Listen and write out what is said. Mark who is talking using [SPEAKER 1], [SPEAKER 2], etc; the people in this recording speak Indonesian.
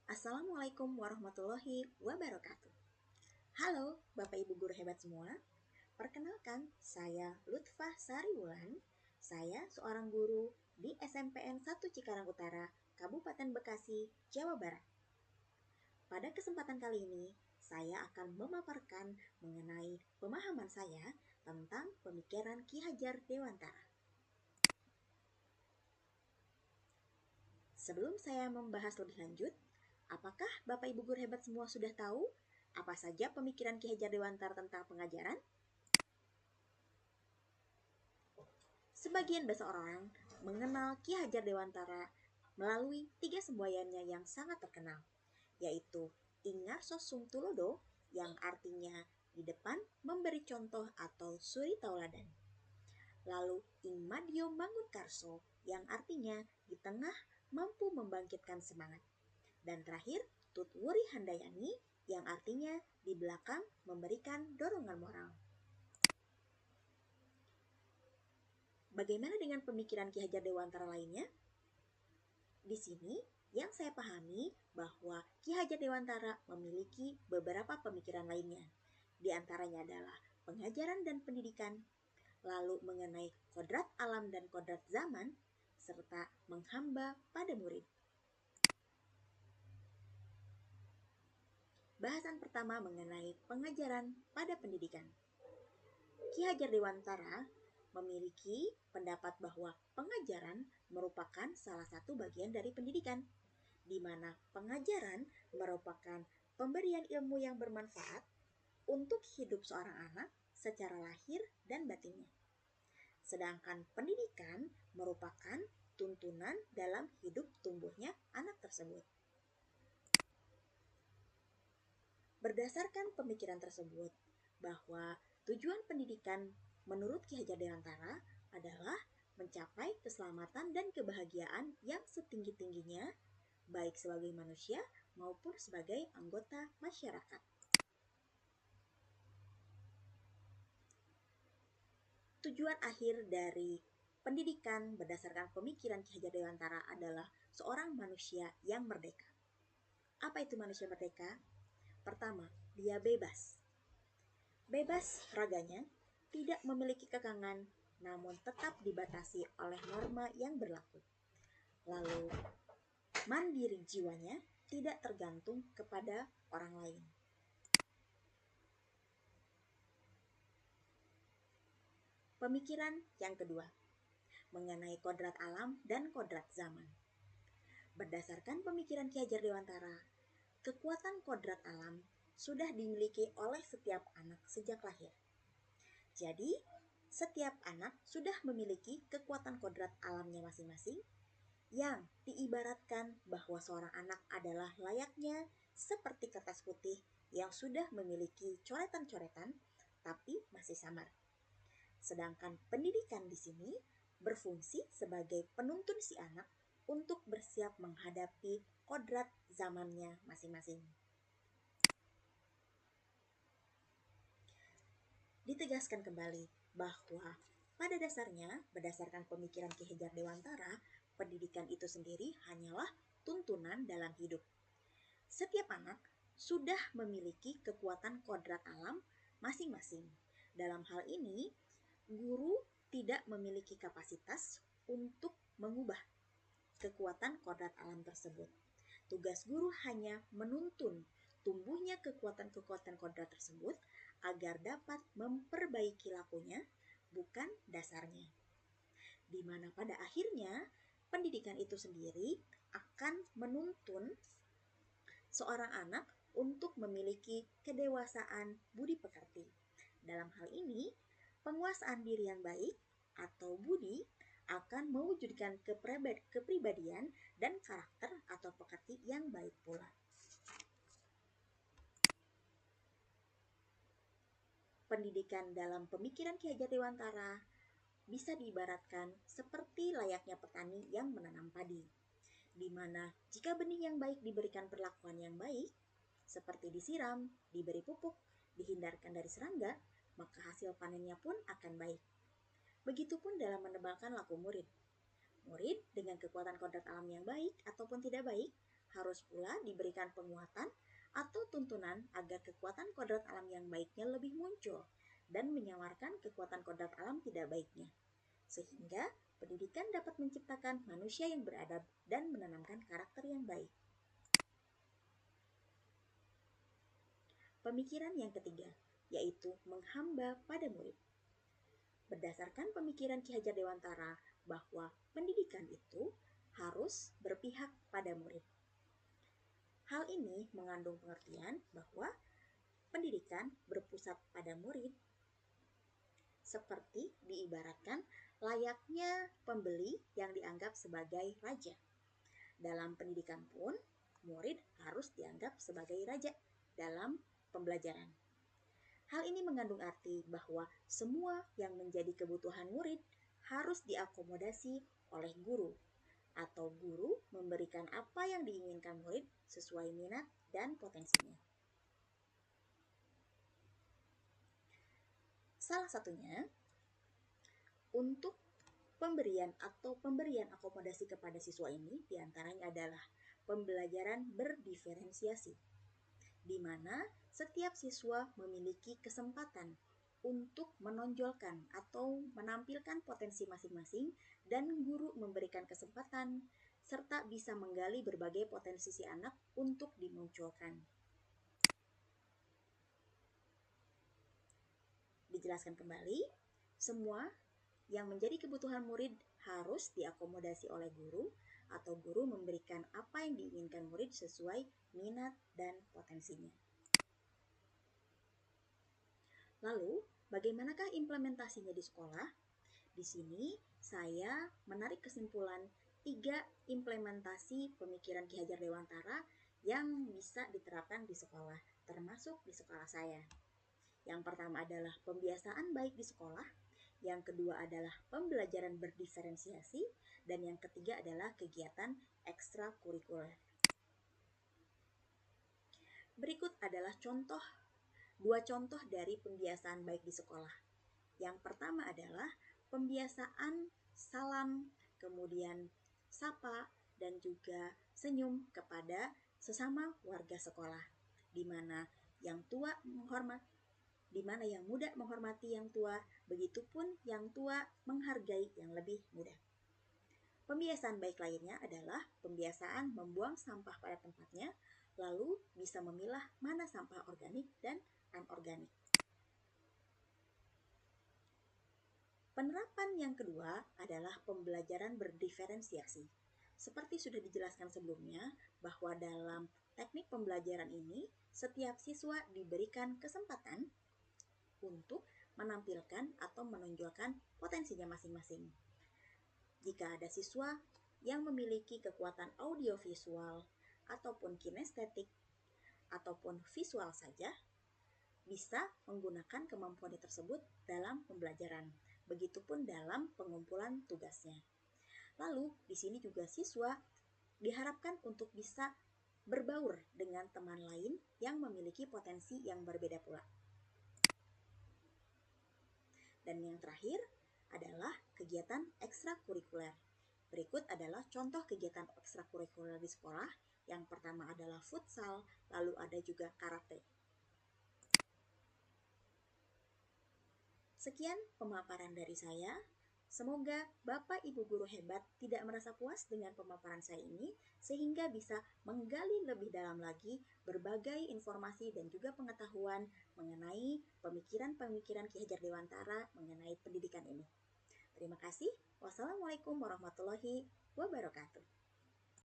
[SPEAKER 1] Assalamualaikum warahmatullahi wabarakatuh. Halo Bapak Ibu guru hebat semua. Perkenalkan, saya Lutfah Sariwulan. Saya seorang guru di SMPN 1 Cikarang Utara, Kabupaten Bekasi, Jawa Barat. Pada kesempatan kali ini, saya akan memaparkan mengenai pemahaman saya tentang pemikiran Ki Hajar Dewantara. Sebelum saya membahas lebih lanjut, apakah Bapak Ibu guru hebat semua sudah tahu apa saja pemikiran Ki Hajar Dewantara tentang pengajaran? Sebagian besar orang mengenal Ki Hajar Dewantara melalui 3 semboyannya yang sangat terkenal, yaitu Ingarso Tulodo yang artinya di depan memberi contoh atau suri tauladan. Lalu Ing Madyo Mangunkarso yang artinya di tengah mampu membangkitkan semangat. Dan terakhir, Tut Wuri Handayani yang artinya di belakang memberikan dorongan moral. Bagaimana dengan pemikiran Ki Hajar Dewantara lainnya? Di sini yang saya pahami bahwa Ki Hajar Dewantara memiliki beberapa pemikiran lainnya. Di antaranya adalah pengajaran dan pendidikan, lalu mengenai kodrat alam dan kodrat zaman, serta menghamba pada murid. Bahasan pertama mengenai pengajaran pada pendidikan. Ki Hajar Dewantara memiliki pendapat bahwa pengajaran merupakan salah satu bagian dari pendidikan, di mana pengajaran merupakan pemberian ilmu yang bermanfaat untuk hidup seorang anak secara lahir dan batinnya. Sedangkan pendidikan merupakan tuntunan dalam hidup tumbuhnya anak tersebut. Berdasarkan pemikiran tersebut, bahwa tujuan pendidikan menurut Ki Hajar Dewantara adalah mencapai keselamatan dan kebahagiaan yang setinggi-tingginya, baik sebagai manusia maupun sebagai anggota masyarakat. Tujuan akhir dari pendidikan berdasarkan pemikiran Ki Hajar Dewantara adalah seorang manusia yang merdeka. Apa itu manusia merdeka? Pertama, dia bebas. Bebas raganya, tidak memiliki kekangan, namun tetap dibatasi oleh norma yang berlaku. Lalu, mandiri jiwanya, tidak tergantung kepada orang lain. Pemikiran yang kedua, mengenai kodrat alam dan kodrat zaman. Berdasarkan pemikiran Ki Hajar Dewantara, kekuatan kodrat alam sudah dimiliki oleh setiap anak sejak lahir. Jadi, setiap anak sudah memiliki kekuatan kodrat alamnya masing-masing yang diibaratkan bahwa seorang anak adalah layaknya seperti kertas putih yang sudah memiliki coretan-coretan tapi masih samar. Sedangkan pendidikan di sini berfungsi sebagai penuntun si anak untuk bersiap menghadapi kodrat zamannya masing-masing. Ditegaskan kembali bahwa pada dasarnya, berdasarkan pemikiran Ki Hajar Dewantara, pendidikan itu sendiri hanyalah tuntunan dalam hidup. Setiap anak sudah memiliki kekuatan kodrat alam masing-masing. Dalam hal ini, guru tidak memiliki kapasitas untuk mengubah kekuatan kodrat alam tersebut. Tugas guru hanya menuntun tumbuhnya kekuatan-kekuatan kodrat tersebut agar dapat memperbaiki lakunya, bukan dasarnya. Di mana pada akhirnya pendidikan itu sendiri akan menuntun seorang anak untuk memiliki kedewasaan budi pekerti. Dalam hal ini, penguasaan diri yang baik atau budi akan mewujudkan kepribadian dan karakter atau pekerti yang baik pula. Pendidikan dalam pemikiran Ki Hajar Dewantara bisa diibaratkan seperti layaknya petani yang menanam padi, di mana jika benih yang baik diberikan perlakuan yang baik, seperti disiram, diberi pupuk, dihindarkan dari serangga, maka hasil panennya pun akan baik. Begitupun dalam menebalkan laku murid. Murid dengan kekuatan kodrat alam yang baik ataupun tidak baik, harus pula diberikan penguatan atau tuntunan agar kekuatan kodrat alam yang baiknya lebih muncul dan menyamarkan kekuatan kodrat alam tidak baiknya. Sehingga pendidikan dapat menciptakan manusia yang beradab dan menanamkan karakter yang baik. Pemikiran yang ketiga, yaitu menghamba pada murid. Berdasarkan pemikiran Ki Hajar Dewantara bahwa pendidikan itu harus berpihak pada murid. Hal ini mengandung pengertian bahwa pendidikan berpusat pada murid seperti diibaratkan layaknya pembeli yang dianggap sebagai raja. Dalam pendidikan pun, murid harus dianggap sebagai raja dalam pembelajaran. Hal ini mengandung arti bahwa semua yang menjadi kebutuhan murid harus diakomodasi oleh guru, atau guru memberikan apa yang diinginkan murid sesuai minat dan potensinya. Salah satunya, untuk pemberian akomodasi kepada siswa ini diantaranya adalah pembelajaran berdiferensiasi, di mana setiap siswa memiliki kesempatan untuk menonjolkan atau menampilkan potensi masing-masing dan guru memberikan kesempatan serta bisa menggali berbagai potensi si anak untuk dimunculkan. Dijelaskan kembali, semua yang menjadi kebutuhan murid harus diakomodasi oleh guru atau guru memberikan apa yang diinginkan murid sesuai minat dan potensinya. Lalu, bagaimanakah implementasinya di sekolah? Di sini saya menarik kesimpulan 3 implementasi pemikiran Ki Hajar Dewantara yang bisa diterapkan di sekolah, termasuk di sekolah saya. Yang pertama adalah pembiasaan baik di sekolah, yang kedua adalah pembelajaran berdiferensiasi, dan yang ketiga adalah kegiatan ekstrakurikuler. Berikut adalah dua contoh dari pembiasaan baik di sekolah. Yang pertama adalah pembiasaan salam, kemudian sapa, dan juga senyum kepada sesama warga sekolah, di mana yang muda menghormati yang tua, begitupun yang tua menghargai yang lebih muda. Pembiasaan baik lainnya adalah pembiasaan membuang sampah pada tempatnya, lalu bisa memilah mana sampah organik dan anorganik. Penerapan yang kedua adalah pembelajaran berdiferensiasi. Seperti sudah dijelaskan sebelumnya, bahwa dalam teknik pembelajaran ini, setiap siswa diberikan kesempatan untuk menampilkan atau menonjolkan potensinya masing-masing. Jika ada siswa yang memiliki kekuatan audiovisual ataupun kinestetik ataupun visual saja, bisa menggunakan kemampuan tersebut dalam pembelajaran. Begitupun dalam pengumpulan tugasnya. Lalu, di sini juga siswa diharapkan untuk bisa berbaur dengan teman lain yang memiliki potensi yang berbeda pula. Dan yang terakhir adalah kegiatan ekstrakurikuler. Berikut adalah contoh kegiatan ekstrakurikuler di sekolah. Yang pertama adalah futsal, lalu ada juga karate. Sekian pemaparan dari saya. Semoga Bapak Ibu guru hebat tidak merasa puas dengan pemaparan saya ini, sehingga bisa menggali lebih dalam lagi berbagai informasi dan juga pengetahuan mengenai pemikiran-pemikiran Ki Hajar Dewantara mengenai pendidikan ini. Terima kasih. Wassalamualaikum warahmatullahi wabarakatuh.